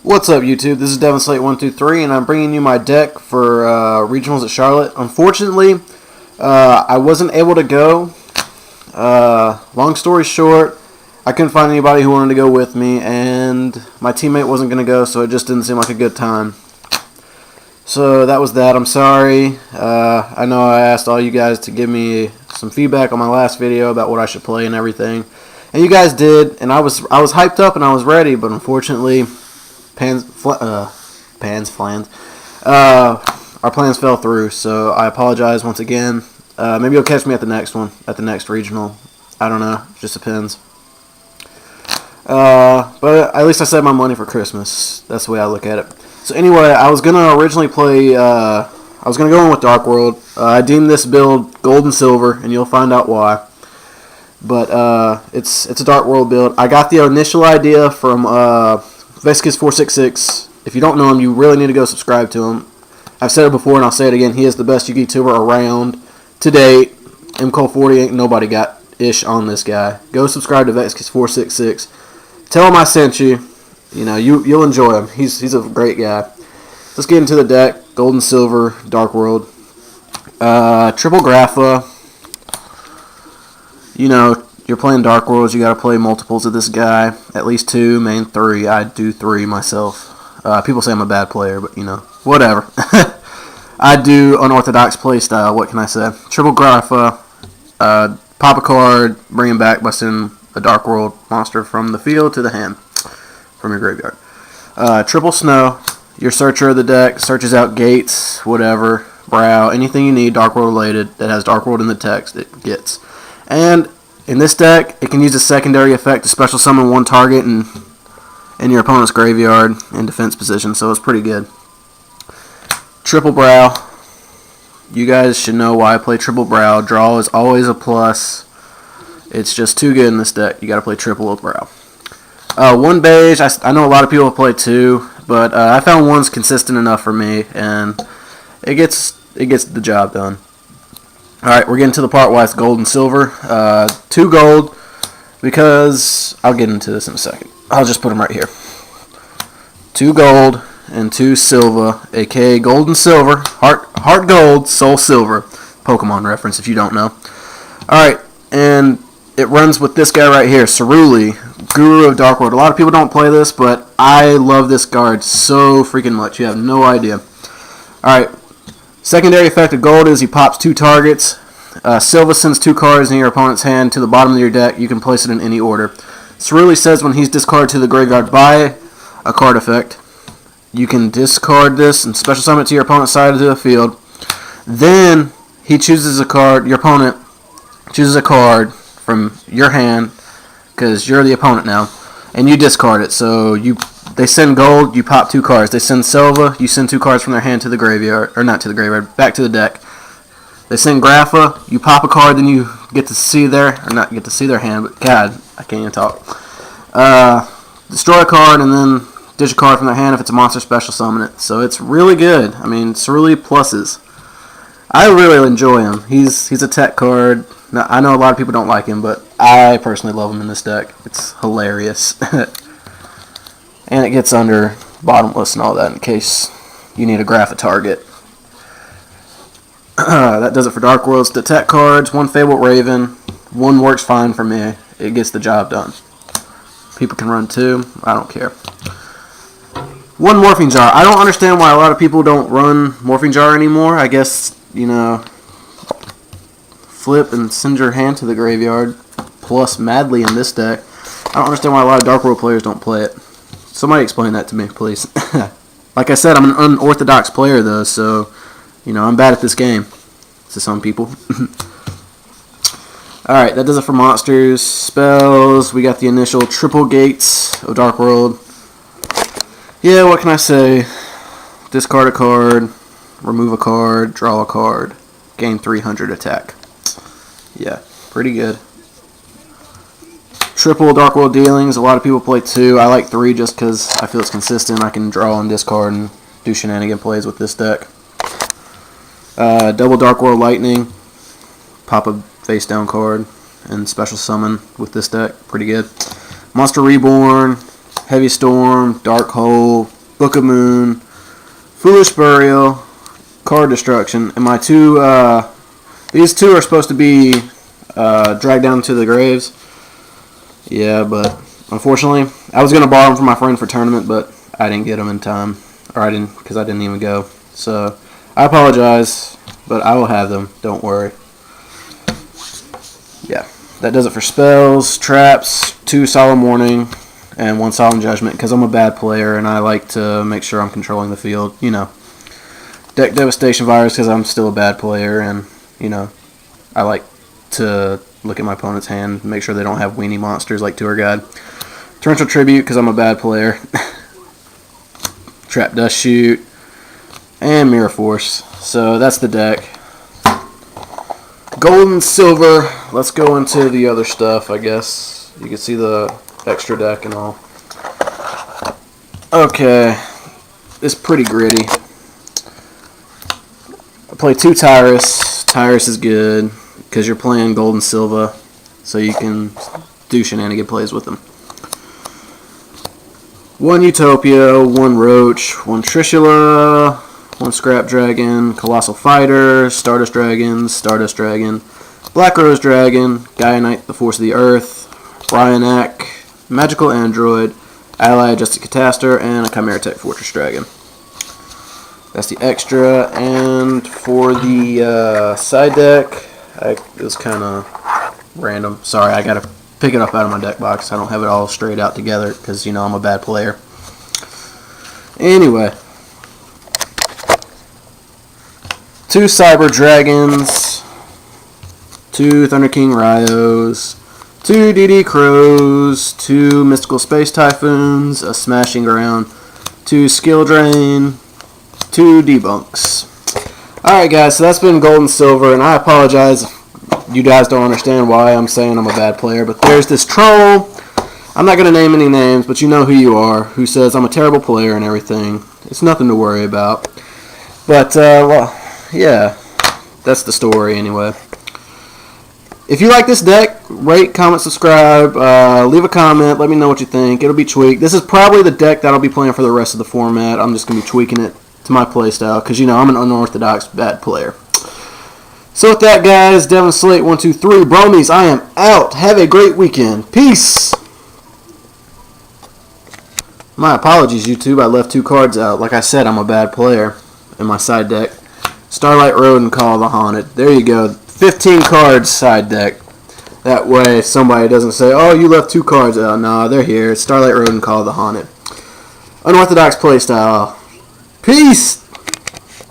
What's up, YouTube? This is devastation123, and I'm bringing you my deck for regionals at Charlotte. Unfortunately, I wasn't able to go. Long story short, I couldn't find anybody who wanted to go with me, and my teammate wasn't going to go, so it just didn't seem like a good time. So that was that. I'm sorry. I know I asked all you guys to give me some feedback on my last video about what I should play and everything, and you guys did, and I was hyped up and I was ready, but unfortunately, our plans fell through, so I apologize once again. Maybe you'll catch me at the next one, at the next regional. I don't know, it just depends. But at least I saved my money for Christmas. That's the way I look at it. So anyway, I was gonna originally play. I was gonna go in with Darkworld. I deemed this build gold and silver, and you'll find out why. But it's a Darkworld build. I got the initial idea from Veskis466. If you don't know him, you really need to go subscribe to him. I've said it before and I'll say it again. He is the best YouTuber around to date. MCole40 ain't nobody got ish on this guy. Go subscribe to Veskis466. Tell him I sent you. You know, you'll enjoy him. He's a great guy. Let's get into the deck. Gold and silver, Darkworld. Triple Grapha. You know, you're playing Dark Worlds, you gotta play multiples of this guy. At least 2, main 3. I do 3 myself. People say I'm a bad player, but you know, whatever. I do unorthodox play style, what can I say? Triple Grapha, pop a card, bring him back by sending a Dark World monster from the field to the hand, from your graveyard. Triple Snoww, your searcher of the deck, searches out gates, whatever, Broww, anything you need Dark World related that has Dark World in the text, it gets. And in this deck, it can use a secondary effect to special summon one target in your opponent's graveyard in defense position, so it's pretty good. Triple Broww. You guys should know why I play Triple Broww. Draw is always a plus. It's just too good in this deck. You got to play Triple with Broww. One beige. I know a lot of people play 2, but I found 1's consistent enough for me, and it gets the job done. Alright, we're getting to the part why it's gold and silver. 2 gold, because I'll get into this in a second. I'll just put them right here. 2 gold and 2 silva, aka gold and silver. Heart gold, soul silver. Pokemon reference if you don't know. Alright, and it runs with this guy right here, Cerulli, Guru of Darkworld. A lot of people don't play this, but I love this card so freaking much. You have no idea. Alright. Secondary effect of gold is he pops 2 targets. Silva sends 2 cards in your opponent's hand to the bottom of your deck. You can place it in any order. Cerulli says when he's discarded to the graveyard by a card effect, you can discard this and special summon it to your opponent's side of the field. Then he chooses a card. Your opponent chooses a card from your hand because you're the opponent now, and you discard it. So they send gold, you pop 2 cards. They send silva, you send 2 cards from their hand to the graveyard, or not to the graveyard, back to the deck. They send Grapha, you pop a card, then you get to see their, or not get to see their hand, but God, I can't even talk. Destroy a card, and then dish a card from their hand. If it's a monster, special summon it. So it's really good. I mean, Cerulli pluses. I really enjoy him. He's a tech card. Now, I know a lot of people don't like him, but I personally love him in this deck. It's hilarious. And it gets under bottomless and all that in case you need a Grapha target. That does it for Dark Worlds. The tech cards, 1 fabled Raven. 1 works fine for me. It gets the job done. People can run 2. I don't care. 1 morphing jar. I don't understand why a lot of people don't run morphing jar anymore. I guess, you know, flip and send your hand to the graveyard. Plus madly in this deck. I don't understand why a lot of Dark World players don't play it. Somebody explain that to me, please. Like I said, I'm an unorthodox player, though, so, you know, I'm bad at this game, to some people. Alright, that does it for monsters. Spells, we got the initial triple gates of Dark World. Yeah, what can I say? Discard a card, remove a card, draw a card, gain 300 attack. Yeah, pretty good. Triple Dark World dealings. A lot of people play 2. I like 3 just because I feel it's consistent. I can draw and discard and do shenanigan plays with this deck. Double Dark World lightning. Pop a face down card and special summon with this deck. Pretty good. Monster Reborn. Heavy Storm, Dark Hole, Book of Moon, Foolish Burial, Card Destruction, and my two, these two are supposed to be dragged down to the graves. Yeah, but unfortunately, I was going to borrow them from my friend for tournament, but I didn't get them in time, or I didn't, because I didn't even go. So, I apologize, but I will have them, don't worry. Yeah, that does it for spells, traps, 2 Solemn Warning, and 1 Solemn Judgment, because I'm a bad player, and I like to make sure I'm controlling the field, you know. Deck Devastation Virus, because I'm still a bad player, and, you know, I like to look at my opponent's hand, make sure they don't have weenie monsters like Tour Guide. Torrential Tribute, because I'm a bad player. Trap Dust Shoot, and Mirror Force. So, that's the deck. Gold+Silver. Let's go into the other stuff, I guess. You can see the extra deck and all. Okay. It's pretty gritty. I play 2 Tyrus. Tyrus is good because you're playing Gold+Silver, so you can do shenanigan plays with them. 1 Utopia, 1 Roach, 1 Trishula, 1 Scrap Dragon, Colossal Fighter, Stardust Dragon, Black Rose Dragon, Gaia Knight, the Force of the Earth, Ryanak, Magical Android, Ally Adjusted Cataster, and a Chimera Tech Fortress Dragon. That's the extra, and for the side deck, it was kind of random. Sorry, I gotta pick it up out of my deck box. I don't have it all straight out together because, you know, I'm a bad player. Anyway. 2 Cyber Dragons, 2 Thunder King Ryos, 2 DD Crows, 2 Mystical Space Typhoons, a Smashing Ground, 2 Skill Drain, 2 Debunks. Alright guys, so that's been Gold+Silver, and I apologize if you guys don't understand why I'm saying I'm a bad player, but there's this troll, I'm not going to name any names, but you know who you are, who says I'm a terrible player and everything. It's nothing to worry about. But, well, yeah, that's the story anyway. If you like this deck, rate, comment, subscribe, leave a comment, let me know what you think. It'll be tweaked. This is probably the deck that I'll be playing for the rest of the format. I'm just going to be tweaking it to my playstyle because, you know, I'm an unorthodox bad player. So with that, guys, Devin Slate 123 Bromies, I am out. Have a great weekend. Peace. My apologies, YouTube. I left 2 cards out. Like I said, I'm a bad player in my side deck. Starlight Road and Call of the Haunted. There you go. 15 cards side deck. That way somebody doesn't say, oh, you left 2 cards out. No, they're here. Starlight Road and Call of the Haunted. Unorthodox playstyle. Peace.